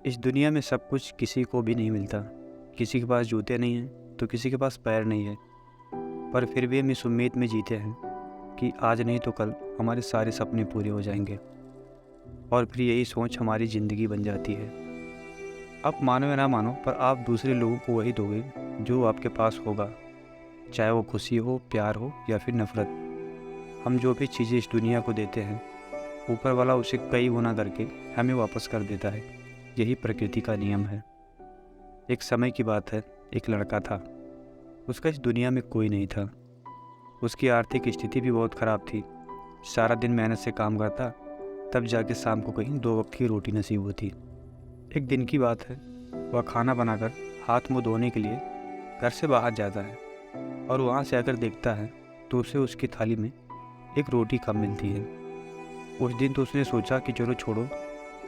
इस दुनिया में सब कुछ किसी को भी नहीं मिलता। किसी के पास जूते नहीं हैं तो किसी के पास पैर नहीं है, पर फिर भी हम इस उम्मीद में जीते हैं कि आज नहीं तो कल हमारे सारे सपने पूरे हो जाएंगे। और फिर यही सोच हमारी ज़िंदगी बन जाती है। आप मानो या ना मानो, पर आप दूसरे लोगों को वही दोगे जो आपके पास होगा, चाहे वो खुशी हो, प्यार हो या फिर नफ़रत। हम जो भी चीज़ें इस दुनिया को देते हैं, ऊपर वाला उसे कई गुना करके हमें वापस कर देता है। यही प्रकृति का नियम है। एक समय की बात है, एक लड़का था। उसका इस दुनिया में कोई नहीं था। उसकी आर्थिक स्थिति भी बहुत ख़राब थी। सारा दिन मेहनत से काम करता, तब जाके शाम को कहीं 2 वक्त की रोटी नसीब होती। एक दिन की बात है, वह खाना बनाकर हाथ मुंह धोने के लिए घर से बाहर जाता है और वहाँ से आकर देखता है तो उसे उसकी थाली में एक रोटी कम मिलती है। उस दिन तो उसने सोचा कि चलो छोड़ो,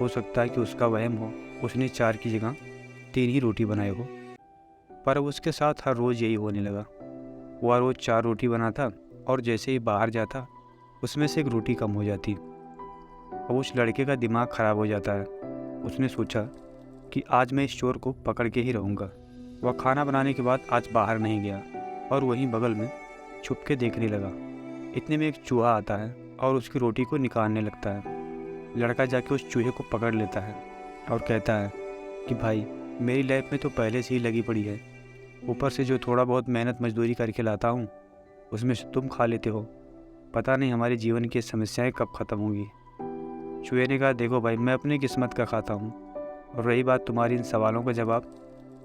हो सकता है कि उसका वहम हो, उसने 4 की जगह 3 ही रोटी बनाए हो। पर अब उसके साथ हर रोज़ यही होने लगा। वह रोज़ 4 रोटी बनाता और जैसे ही बाहर जाता उसमें से एक रोटी कम हो जाती। अब उस लड़के का दिमाग ख़राब हो जाता है। उसने सोचा कि आज मैं इस चोर को पकड़ के ही रहूँगा। वह खाना बनाने के बाद आज बाहर नहीं गया और वहीं बगल में छुप के देखने लगा। इतने में एक चूहा आता है और उसकी रोटी को निकालने लगता है। लड़का जाके उस चूहे को पकड़ लेता है और कहता है कि भाई, मेरी लाइफ में तो पहले से ही लगी पड़ी है, ऊपर से जो थोड़ा बहुत मेहनत मजदूरी करके लाता हूँ उसमें से तुम खा लेते हो। पता नहीं हमारे जीवन की समस्याएं कब ख़त्म होंगी। चूहे ने कहा, देखो भाई, मैं अपनी किस्मत का खाता हूँ, और रही बात तुम्हारी इन सवालों का जवाब,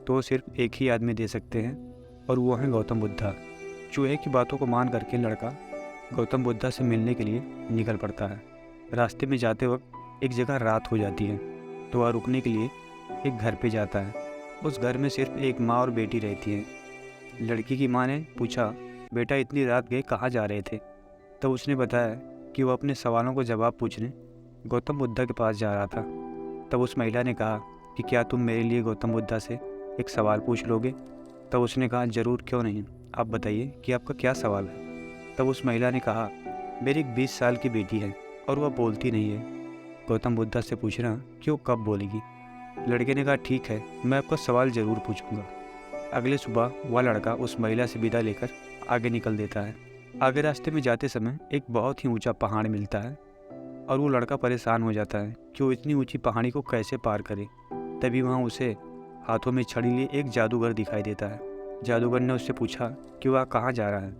तो सिर्फ एक ही आदमी दे सकते हैं, और वो है गौतम बुद्धा। चूहे की बातों को मान करके लड़का गौतम बुद्धा से मिलने के लिए निकल पड़ता है। रास्ते में जाते वक्त एक जगह रात हो जाती है, तो वह रुकने के लिए एक घर पे जाता है। उस घर में सिर्फ एक माँ और बेटी रहती है। लड़की की माँ ने पूछा, बेटा इतनी रात गए कहाँ जा रहे थे? तब उसने बताया कि वह अपने सवालों को जवाब पूछने गौतम बुद्धा के पास जा रहा था। तब उस महिला ने कहा कि क्या तुम मेरे लिए गौतम बुद्धा से एक सवाल पूछ लोगे? तब उसने कहा, ज़रूर, क्यों नहीं, आप बताइए कि आपका क्या सवाल है। तब उस महिला ने कहा, मेरी एक 20 साल की बेटी है और वह बोलती नहीं है। गौतम बुद्धा से पूछना कि वो कब बोलेगी। लड़के ने कहा, ठीक है, मैं आपका सवाल ज़रूर पूछूंगा। अगले सुबह वह लड़का उस महिला से विदा लेकर आगे निकल देता है। आगे रास्ते में जाते समय एक बहुत ही ऊंचा पहाड़ मिलता है और वो लड़का परेशान हो जाता है कि वो इतनी ऊंची पहाड़ी को कैसे पार करे। तभी वहाँ उसे हाथों में छड़ी लिए एक जादूगर दिखाई देता है। जादूगर ने उससे पूछा कि वह कहाँ जा रहा है।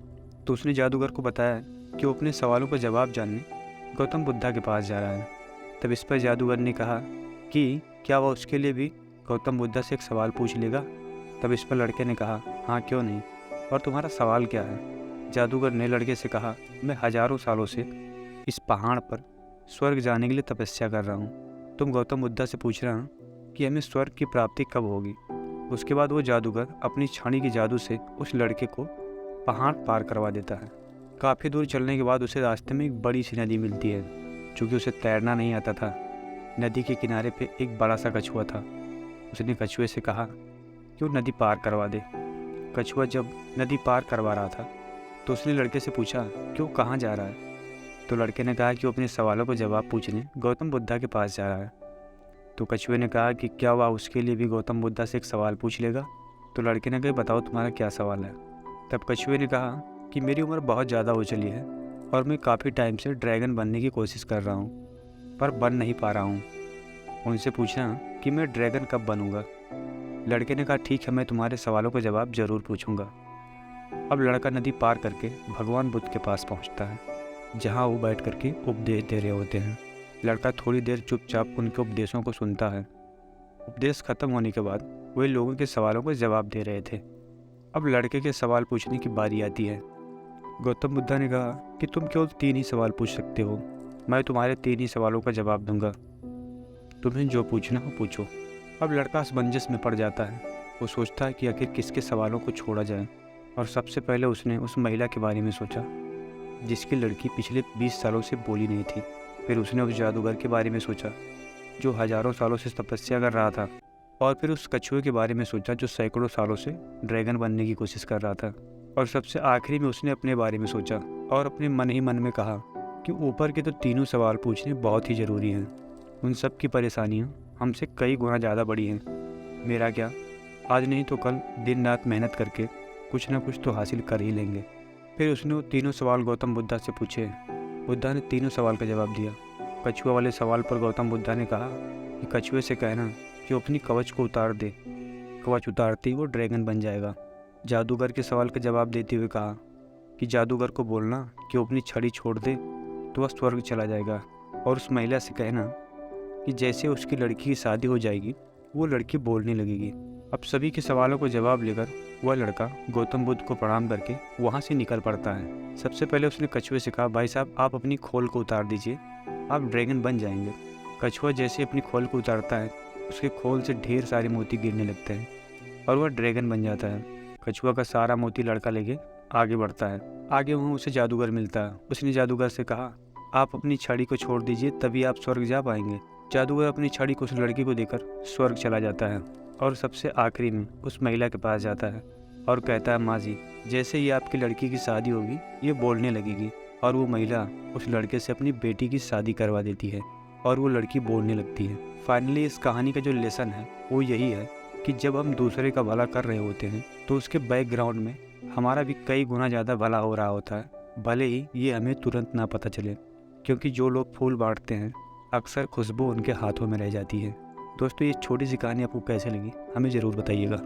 तो उसने जादूगर को बताया कि वो अपने सवालों का जवाब जानने गौतम बुद्धा के पास जा रहा है। तब इस पर जादूगर ने कहा कि क्या वह उसके लिए भी गौतम बुद्धा से एक सवाल पूछ लेगा। तब इस पर लड़के ने कहा, हाँ, क्यों नहीं, और तुम्हारा सवाल क्या है? जादूगर ने लड़के से कहा, मैं हजारों सालों से इस पहाड़ पर स्वर्ग जाने के लिए तपस्या कर रहा हूँ। तुम गौतम बुद्धा से पूछ रहा हूँ कि हमें स्वर्ग की प्राप्ति कब होगी। उसके बाद वो जादूगर अपनी छड़ी की जादू से उस लड़के को पहाड़ पार करवा देता है। काफ़ी दूर चलने के बाद उसे रास्ते में एक बड़ी सी नदी मिलती है। चूँकि उसे तैरना नहीं आता था, नदी के किनारे पे एक बड़ा सा कछुआ था। उसने कछुए से कहा कि वो नदी पार करवा दे। कछुआ जब नदी पार करवा रहा था तो उसने लड़के से पूछा कि वो कहाँ जा रहा है। तो लड़के ने कहा कि वो अपने सवालों को जवाब पूछने गौतम बुद्धा के पास जा रहा है। तो कछुए ने कहा कि क्या वह उसके लिए भी गौतम बुद्धा से एक सवाल पूछ लेगा। तो लड़के ने कहा, बताओ तुम्हारा क्या सवाल है। तब कछुए ने कहा कि मेरी उम्र बहुत ज़्यादा हो चली है और मैं काफ़ी टाइम से ड्रैगन बनने की कोशिश कर रहा हूँ, पर बन नहीं पा रहा हूँ। उनसे पूछना कि मैं ड्रैगन कब बनूंगा। लड़के ने कहा, ठीक है, मैं तुम्हारे सवालों का जवाब ज़रूर पूछूंगा। अब लड़का नदी पार करके भगवान बुद्ध के पास पहुंचता है, जहां वो बैठ करके उपदेश दे रहे होते हैं। लड़का थोड़ी देर चुपचाप उनके उपदेशों को सुनता है। उपदेश खत्म होने के बाद वे लोगों के सवालों को जवाब दे रहे थे। अब लड़के के सवाल पूछने की बारी आती है। गौतम बुद्धा ने कहा कि तुम केवल 3 ही सवाल पूछ सकते हो। मैं तुम्हारे 3 ही सवालों का जवाब दूंगा। तुम्हें जो पूछना हो पूछो। अब लड़का असमंजस में पड़ जाता है। वो सोचता है कि आखिर किसके सवालों को छोड़ा जाए, और सबसे पहले उसने उस महिला के बारे में सोचा जिसकी लड़की पिछले 20 सालों से बोली नहीं थी। फिर उसने उस जादूगर के बारे में सोचा जो हजारों सालों से तपस्या कर रहा था, और फिर उस कछुए के बारे में सोचा जो सैकड़ों सालों से ड्रैगन बनने की कोशिश कर रहा था, और सबसे आखिरी में उसने अपने बारे में सोचा और अपने मन ही मन में कहा कि ऊपर के तो तीनों सवाल पूछने बहुत ही ज़रूरी हैं। उन सब की परेशानियाँ हमसे कई गुना ज़्यादा बड़ी हैं। मेरा क्या, आज नहीं तो कल दिन रात मेहनत करके कुछ ना कुछ तो हासिल कर ही लेंगे। फिर उसने वो तीनों सवाल गौतम बुद्धा से पूछे। बुद्धा ने तीनों सवाल का जवाब दिया। कछुआ वाले सवाल पर गौतम बुद्धा ने कहा कि कछुए से कहना कि वो अपनी कवच को उतार दे, कवच उतारते ही वो ड्रैगन बन जाएगा। जादूगर के सवाल का जवाब देते हुए कहा कि जादूगर को बोलना कि वो अपनी छड़ी छोड़ दे तो वह स्वर्ग चला जाएगा। और उस महिला से कहना कि जैसे उसकी लड़की की शादी हो जाएगी वो लड़की बोलने लगेगी। अब सभी के सवालों को जवाब लेकर वह लड़का गौतम बुद्ध को प्रणाम करके वहाँ से निकल पड़ता है। सबसे पहले उसने कछुए से कहा, भाई साहब आप अपनी खोल को उतार दीजिए, आप ड्रैगन बन जाएंगे। कछुआ जैसे अपनी खोल को उतारता है उसके खोल से ढेर सारे मोती गिरने लगते हैं और वह ड्रैगन बन जाता है। कछुआ का सारा मोती लड़का लेके आगे बढ़ता है। आगे वहाँ उसे जादूगर मिलता है। उसने जादूगर से कहा, आप अपनी छड़ी को छोड़ दीजिए तभी आप स्वर्ग जा पाएंगे। जादूगर अपनी छड़ी को उस लड़की को देकर स्वर्ग चला जाता है और सबसे आखिरी में उस महिला के पास जाता है और कहता है, माँ जी जैसे ही आपकी लड़की की शादी होगी ये बोलने लगेगी। और वो महिला उस लड़के से अपनी बेटी की शादी करवा देती है और वो लड़की बोलने लगती है। फाइनली इस कहानी का जो लेसन है वो यही है कि जब हम दूसरे का भला कर रहे होते हैं तो उसके बैकग्राउंड में हमारा भी कई गुना ज़्यादा भला हो रहा होता है, भले ही ये हमें तुरंत ना पता चले। क्योंकि जो लोग फूल बांटते हैं अक्सर खुशबू उनके हाथों में रह जाती है। दोस्तों ये छोटी सी कहानी आपको कैसे लगी हमें ज़रूर बताइएगा।